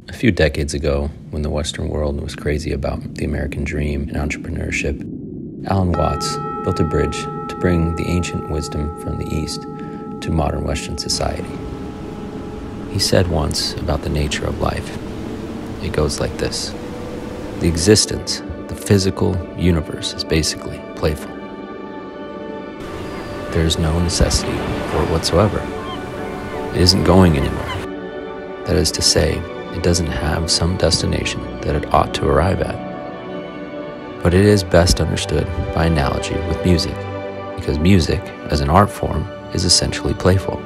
A few decades ago, when the Western world was crazy about the American dream and entrepreneurship, Alan Watts built a bridge to bring the ancient wisdom from the East to modern Western society. He said once about the nature of life. It goes like this. The existence, the physical universe is basically playful. There is no necessity for it whatsoever. It isn't going anywhere. That is to say, it doesn't have some destination that it ought to arrive at. But it is best understood by analogy with music, because music, as an art form, is essentially playful.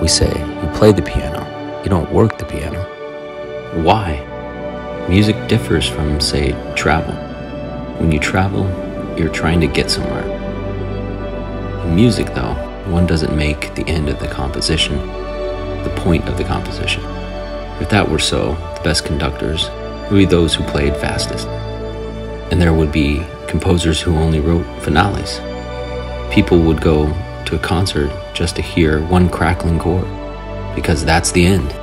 We say, you play the piano, you don't work the piano. Why? Music differs from, say, travel. When you travel, you're trying to get somewhere. In music, though, one doesn't make the end of the composition the point of the composition. If that were so, the best conductors would be those who played fastest. And there would be composers who only wrote finales. People would go to a concert just to hear one crackling chord, because that's the end.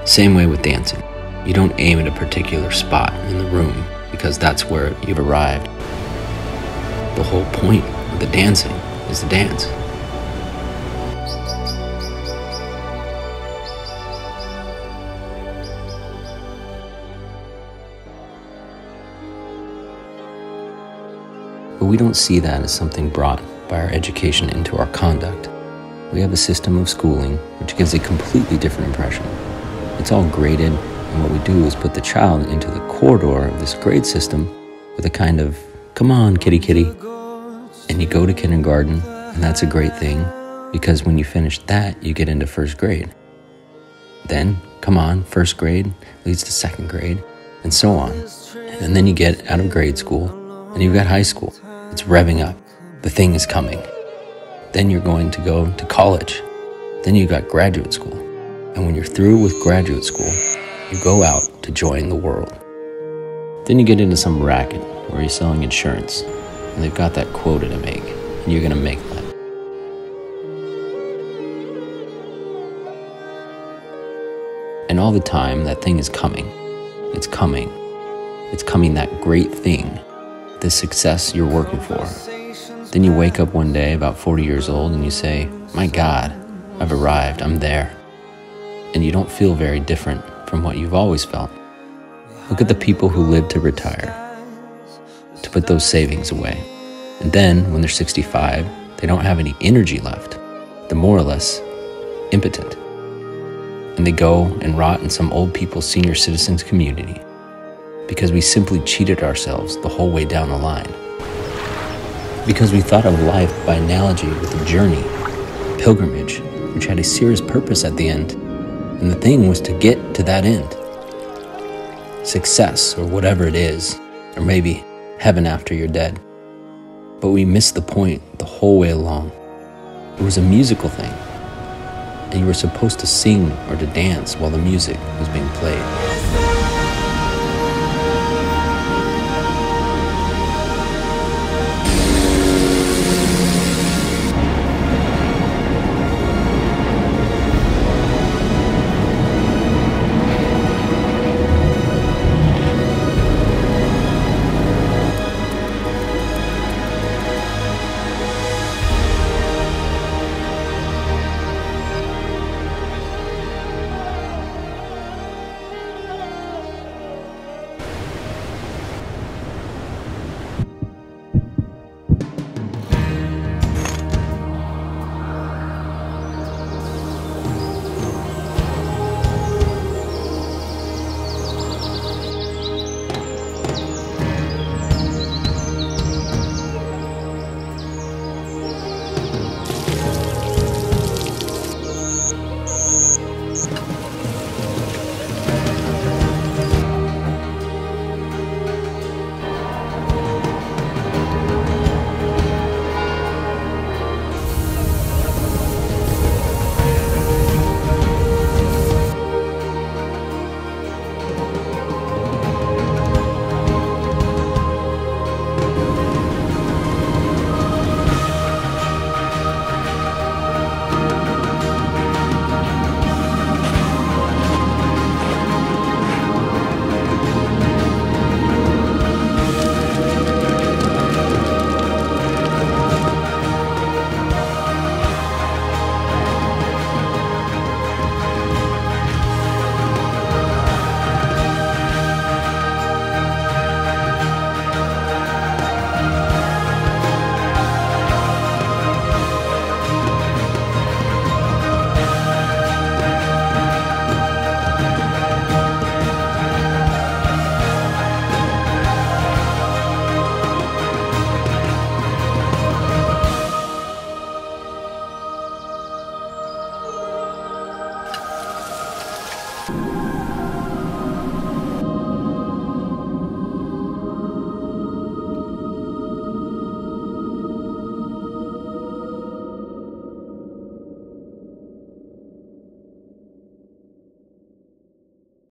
Same way with dancing. You don't aim at a particular spot in the room, because that's where you've arrived. The whole point of the dancing is the dance. But we don't see that as something brought by our education into our conduct. We have a system of schooling which gives a completely different impression. It's all graded, and what we do is put the child into the corridor of this grade system with a kind of, come on, kitty kitty. And you go to kindergarten, and that's a great thing, because when you finish that, you get into first grade. Then, come on, first grade leads to second grade, and so on. And then you get out of grade school, and you've got high school. It's revving up. The thing is coming. Then you're going to go to college. Then you got graduate school. And when you're through with graduate school, you go out to join the world. Then you get into some racket where you're selling insurance, and they've got that quota to make, and you're going to make that. And all the time, that thing is coming. It's coming. It's coming, that great thing. The success you're working for. Then you wake up one day about 40 years old and you say, my God, I've arrived, I'm there. And you don't feel very different from what you've always felt. Look at the people who live to retire, to put those savings away. And then when they're 65, they don't have any energy left. They're more or less impotent. And they go and rot in some old people's senior citizens community, because we simply cheated ourselves the whole way down the line. Because we thought of life by analogy with a journey, a pilgrimage, which had a serious purpose at the end, and the thing was to get to that end. Success, or whatever it is, or maybe heaven after you're dead. But we missed the point the whole way along. It was a musical thing, and you were supposed to sing or to dance while the music was being played.